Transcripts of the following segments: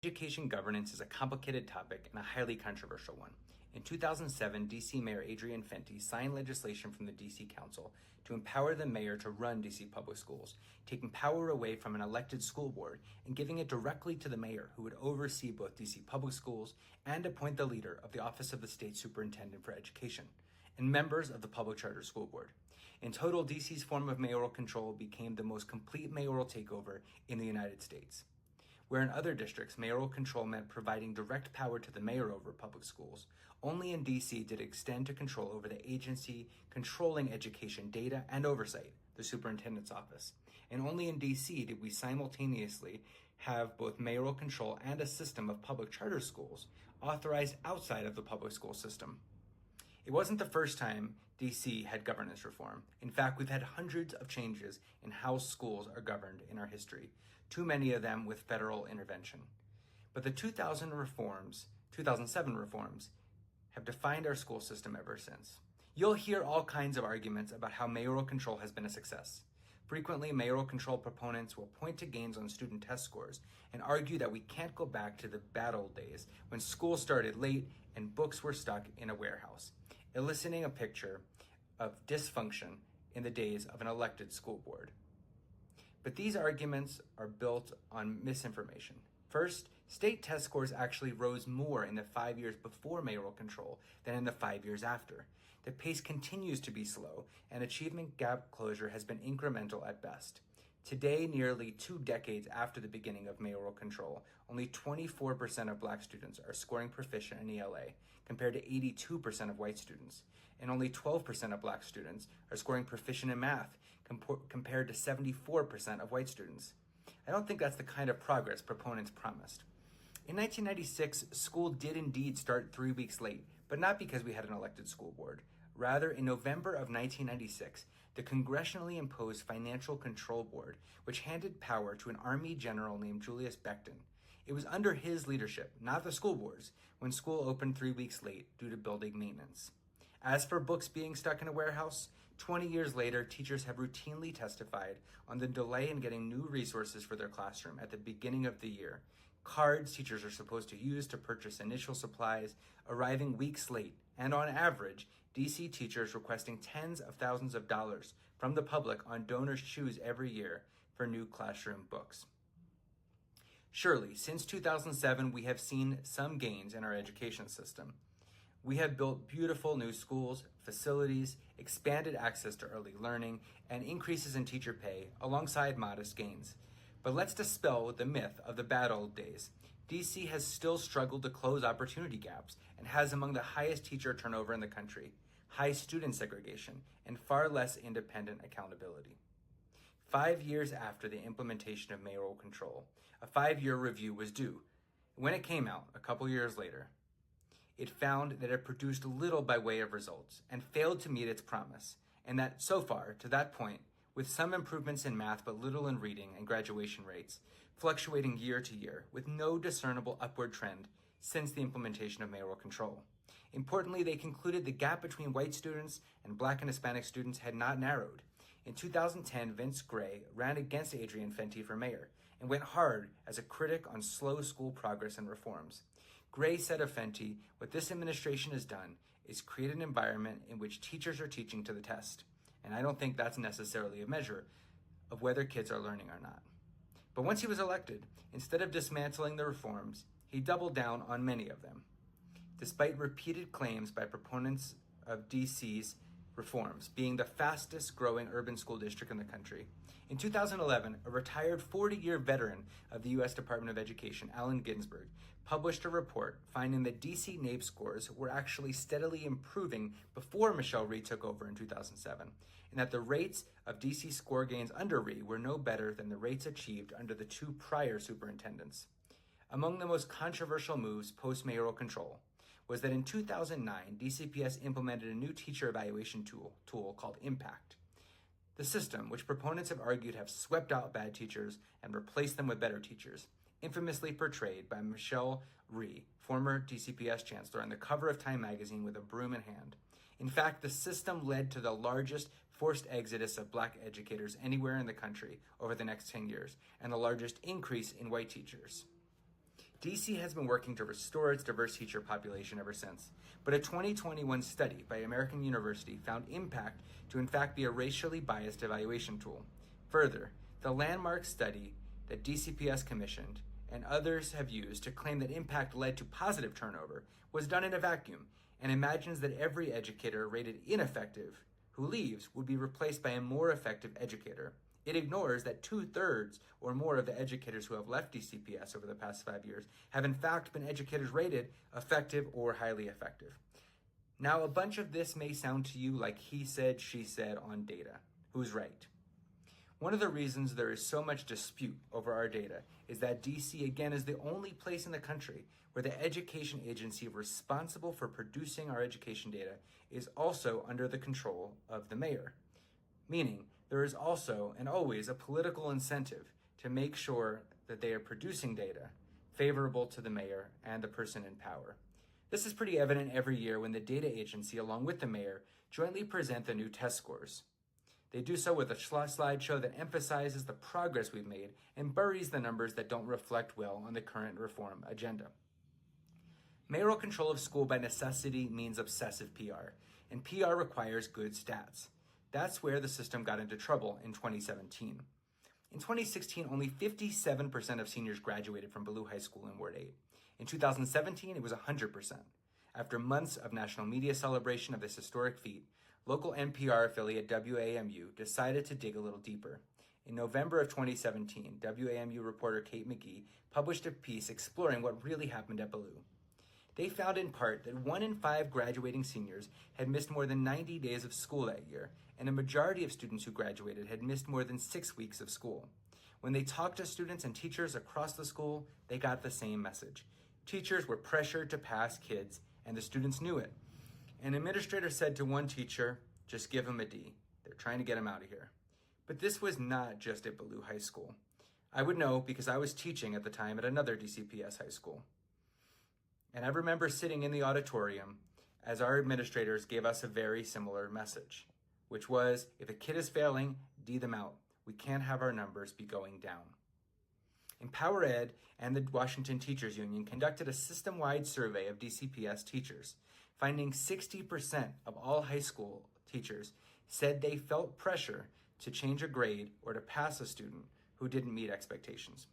Education governance is a complicated topic and a highly controversial one. In 2007, DC Mayor Adrian Fenty signed legislation from the DC Council to empower the mayor to run DC public schools, taking power away from an elected school board and giving it directly to the mayor, who would oversee both DC public schools and appoint the leader of the Office of the State Superintendent for Education and members of the Public Charter School Board. In total, DC's form of mayoral control became the most complete mayoral takeover in the United States. Where in other districts, mayoral control meant providing direct power to the mayor over public schools, only in DC did it extend to control over the agency controlling education data and oversight, the superintendent's office. And only in DC did we simultaneously have both mayoral control and a system of public charter schools authorized outside of the public school system. It wasn't the first time DC had governance reform. In fact, we've had hundreds of changes in how schools are governed in our history, too many of them with federal intervention. But the 2007 reforms have defined our school system ever since. You'll hear all kinds of arguments about how mayoral control has been a success. Frequently, mayoral control proponents will point to gains on student test scores and argue that we can't go back to the bad old days when school started late and books were stuck in a warehouse, eliciting a picture of dysfunction in the days of an elected school board. But these arguments are built on misinformation. First, state test scores actually rose more in the 5 years before mayoral control than in the 5 years after. The pace continues to be slow, and achievement gap closure has been incremental at best. Today, nearly 2 decades after the beginning of mayoral control, only 24% of Black students are scoring proficient in ELA, compared to 82% of white students. And only 12% of Black students are scoring proficient in math, compared to 74% of white students. I don't think that's the kind of progress proponents promised. In 1996, school did indeed start 3 weeks late, but not because we had an elected school board. Rather, in November of 1996, the congressionally imposed Financial Control Board, which handed power to an Army general named Julius Becton. It was under his leadership, not the school board's, when school opened 3 weeks late due to building maintenance. As for books being stuck in a warehouse, 20 years later, teachers have routinely testified on the delay in getting new resources for their classroom at the beginning of the year. Cards teachers are supposed to use to purchase initial supplies arriving weeks late, and on average, DC teachers requesting tens of thousands of dollars from the public on donors' choose every year for new classroom books. Surely, since 2007, we have seen some gains in our education system. We have built beautiful new schools, facilities, expanded access to early learning, and increases in teacher pay alongside modest gains. But let's dispel the myth of the bad old days. DC has still struggled to close opportunity gaps and has among the highest teacher turnover in the country, high student segregation, and far less independent accountability. 5 years after the implementation of mayoral control, a 5-year review was due. When it came out, a couple years later, it found that it produced little by way of results and failed to meet its promise, and that so far, to that point, with some improvements in math but little in reading and graduation rates, fluctuating year to year, with no discernible upward trend since the implementation of mayoral control. Importantly, they concluded the gap between white students and Black and Hispanic students had not narrowed. In 2010, Vince Gray ran against Adrian Fenty for mayor and went hard as a critic on slow school progress and reforms. Gray said of Fenty, "What this administration has done is create an environment in which teachers are teaching to the test." And I don't think that's necessarily a measure of whether kids are learning or not. But once he was elected, instead of dismantling the reforms, he doubled down on many of them. Despite repeated claims by proponents of DC's reforms being the fastest growing urban school district in the country. In 2011, a retired 40-year veteran of the U.S. Department of Education, Allen Ginsberg, published a report finding that DC NAEP scores were actually steadily improving before Michelle Rhee took over in 2007, and that the rates of DC score gains under Rhee were no better than the rates achieved under the 2 prior superintendents. Among the most controversial moves post-mayoral control was that in 2009, DCPS implemented a new teacher evaluation tool called Impact. The system, which proponents have argued have swept out bad teachers and replaced them with better teachers, infamously portrayed by Michelle Rhee, former DCPS chancellor, on the cover of Time magazine with a broom in hand. In fact, the system led to the largest forced exodus of Black educators anywhere in the country over the next 10 years, and the largest increase in white teachers. DC has been working to restore its diverse teacher population ever since, but a 2021 study by American University found impact to in fact be a racially biased evaluation tool. Further, the landmark study that DCPS commissioned and others have used to claim that impact led to positive turnover was done in a vacuum and imagines that every educator rated ineffective who leaves would be replaced by a more effective educator. It ignores that 2/3 or more of the educators who have left DCPS over the past 5 years have in fact been educators rated effective or highly effective. Now, a bunch of this may sound to you like he said, she said on data. Who's right? One of the reasons there is so much dispute over our data is that DC, again, is the only place in the country where the education agency responsible for producing our education data is also under the control of the mayor. Meaning, there is also and always a political incentive to make sure that they are producing data favorable to the mayor and the person in power. This is pretty evident every year when the data agency, along with the mayor, jointly present the new test scores. They do so with a slideshow that emphasizes the progress we've made and buries the numbers that don't reflect well on the current reform agenda. Mayoral control of school by necessity means obsessive PR, and PR requires good stats. That's where the system got into trouble in 2017. In 2016, only 57% of seniors graduated from Ballou High School in Ward 8. In 2017, it was 100%. After months of national media celebration of this historic feat, local NPR affiliate WAMU decided to dig a little deeper. In November of 2017, WAMU reporter Kate McGee published a piece exploring what really happened at Ballou. They found in part that 1 in 5 graduating seniors had missed more than 90 days of school that year, and a majority of students who graduated had missed more than 6 weeks of school. When they talked to students and teachers across the school, they got the same message. Teachers were pressured to pass kids, and the students knew it. An administrator said to one teacher, "Just give him a D. They're trying to get him out of here." But this was not just at Ballou High School. I would know because I was teaching at the time at another DCPS high school. And I remember sitting in the auditorium as our administrators gave us a very similar message, which was, if a kid is failing, D them out. We can't have our numbers be going down. Empower Ed and the Washington Teachers Union conducted a system-wide survey of DCPS teachers, finding 60% of all high school teachers said they felt pressure to change a grade or to pass a student who didn't meet expectations.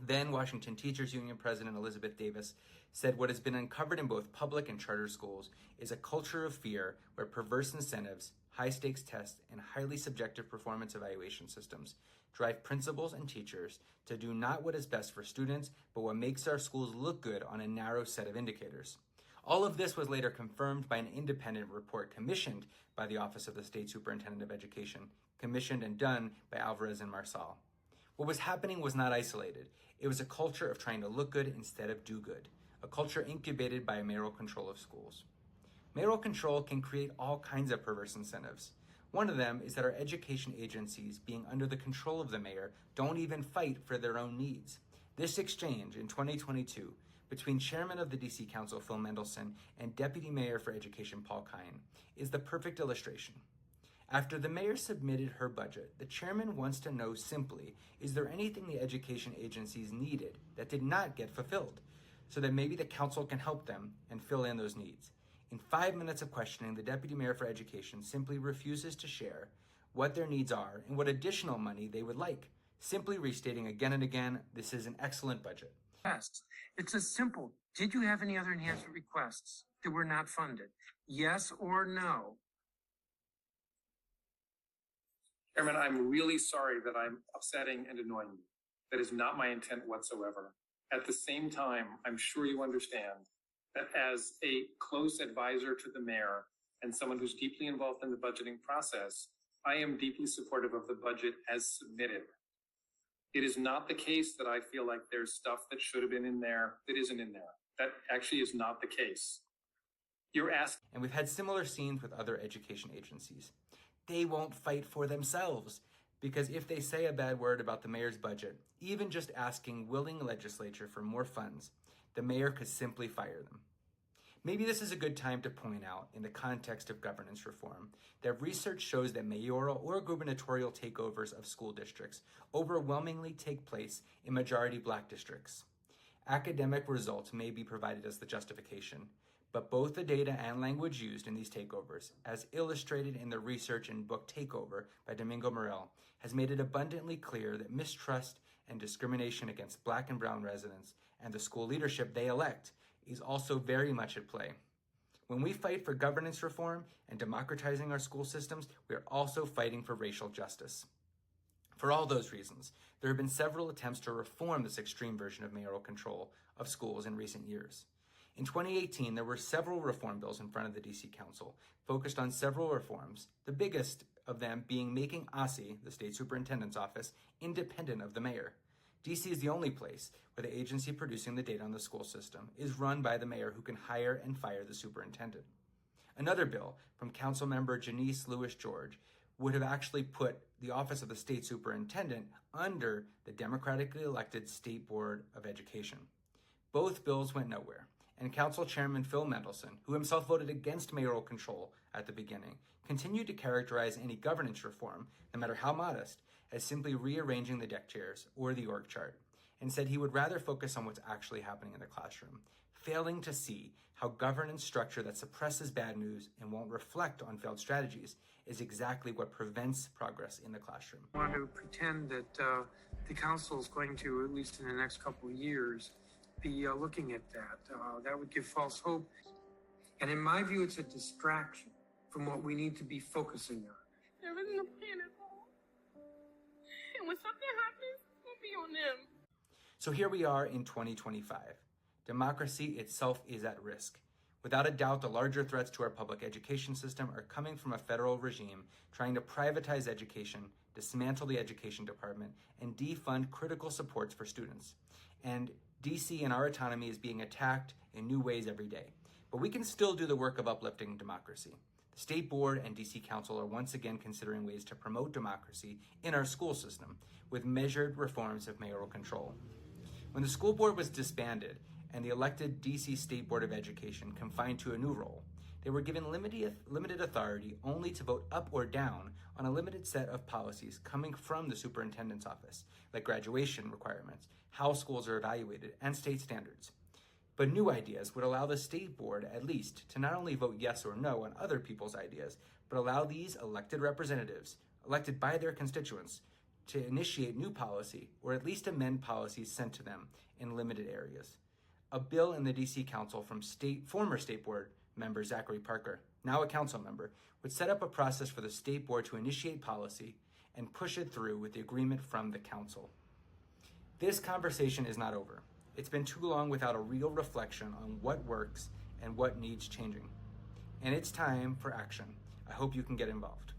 Then Washington Teachers Union President Elizabeth Davis said what has been uncovered in both public and charter schools is a culture of fear where perverse incentives, high-stakes tests, and highly subjective performance evaluation systems drive principals and teachers to do not what is best for students, but what makes our schools look good on a narrow set of indicators. All of this was later confirmed by an independent report commissioned by the Office of the State Superintendent of Education, commissioned and done by Alvarez and Marsal. What was happening was not isolated. It was a culture of trying to look good instead of do good, a culture incubated by mayoral control of schools. Mayoral control can create all kinds of perverse incentives. One of them is that our education agencies, being under the control of the mayor, don't even fight for their own needs. This exchange in 2022 between Chairman of the DC Council, Phil Mendelson, and Deputy Mayor for Education, Paul Kine, is the perfect illustration. After the mayor submitted her budget, the chairman wants to know simply, is there anything the education agencies needed that did not get fulfilled, so that maybe the council can help them and fill in those needs? In 5 minutes of questioning, the deputy mayor for education simply refuses to share what their needs are and what additional money they would like, simply restating again and again, this is an excellent budget. It's as simple. Did you have any other enhancement requests that were not funded? Yes or no? Chairman, I'm really sorry that I'm upsetting and annoying you. That is not my intent whatsoever. At the same time, I'm sure you understand that as a close advisor to the mayor and someone who's deeply involved in the budgeting process, I am deeply supportive of the budget as submitted. It is not the case that I feel like there's stuff that should have been in there that isn't in there. That actually is not the case. You're asking. And we've had similar scenes with other education agencies. They won't fight for themselves because if they say a bad word about the mayor's budget, even just asking willing legislature for more funds, the mayor could simply fire them. Maybe this is a good time to point out, in the context of governance reform, that research shows that mayoral or gubernatorial takeovers of school districts overwhelmingly take place in majority Black districts. Academic results may be provided as the justification, but both the data and language used in these takeovers, as illustrated in the research and book Takeover by Domingo Morel, has made it abundantly clear that mistrust and discrimination against Black and brown residents and the school leadership they elect is also very much at play. When we fight for governance reform and democratizing our school systems, we are also fighting for racial justice. For all those reasons, there have been several attempts to reform this extreme version of mayoral control of schools in recent years. In 2018, there were several reform bills in front of the DC Council focused on several reforms, the biggest of them being making OSSI, the state superintendent's office, independent of the mayor. DC is the only place where the agency producing the data on the school system is run by the mayor, who can hire and fire the superintendent. Another bill from Councilmember Janice Lewis George would have actually put the office of the state superintendent under the democratically elected State Board of Education. Both bills went nowhere, and Council Chairman Phil Mendelson, who himself voted against mayoral control at the beginning, continued to characterize any governance reform, no matter how modest, as simply rearranging the deck chairs or the org chart, and said he would rather focus on what's actually happening in the classroom, failing to see how governance structure that suppresses bad news and won't reflect on failed strategies is exactly what prevents progress in the classroom. I want to pretend that the council is going to, at least in the next couple of years, be looking at that. That would give false hope. And in my view, it's a distraction from what we need to be focusing on. There isn't a plan at all. And when something happens, it's going to be on them. So here we are in 2025. Democracy itself is at risk. Without a doubt, the larger threats to our public education system are coming from a federal regime trying to privatize education, dismantle the education department, and defund critical supports for students. And DC and our autonomy is being attacked in new ways every day. But we can still do the work of uplifting democracy. The State Board and DC Council are once again considering ways to promote democracy in our school system with measured reforms of mayoral control. When the school board was disbanded and the elected DC State Board of Education confined to a new role, they were given limited authority only to vote up or down on a limited set of policies coming from the superintendent's office, like graduation requirements, how schools are evaluated, and state standards. But new ideas would allow the state board, at least, to not only vote yes or no on other people's ideas, but allow these elected representatives, elected by their constituents, to initiate new policy, or at least amend policies sent to them in limited areas. A bill in the DC Council from former State Board member Zachary Parker, now a council member, would set up a process for the State Board to initiate policy and push it through with the agreement from the council. This conversation is not over. It's been too long without a real reflection on what works and what needs changing. And it's time for action. I hope you can get involved.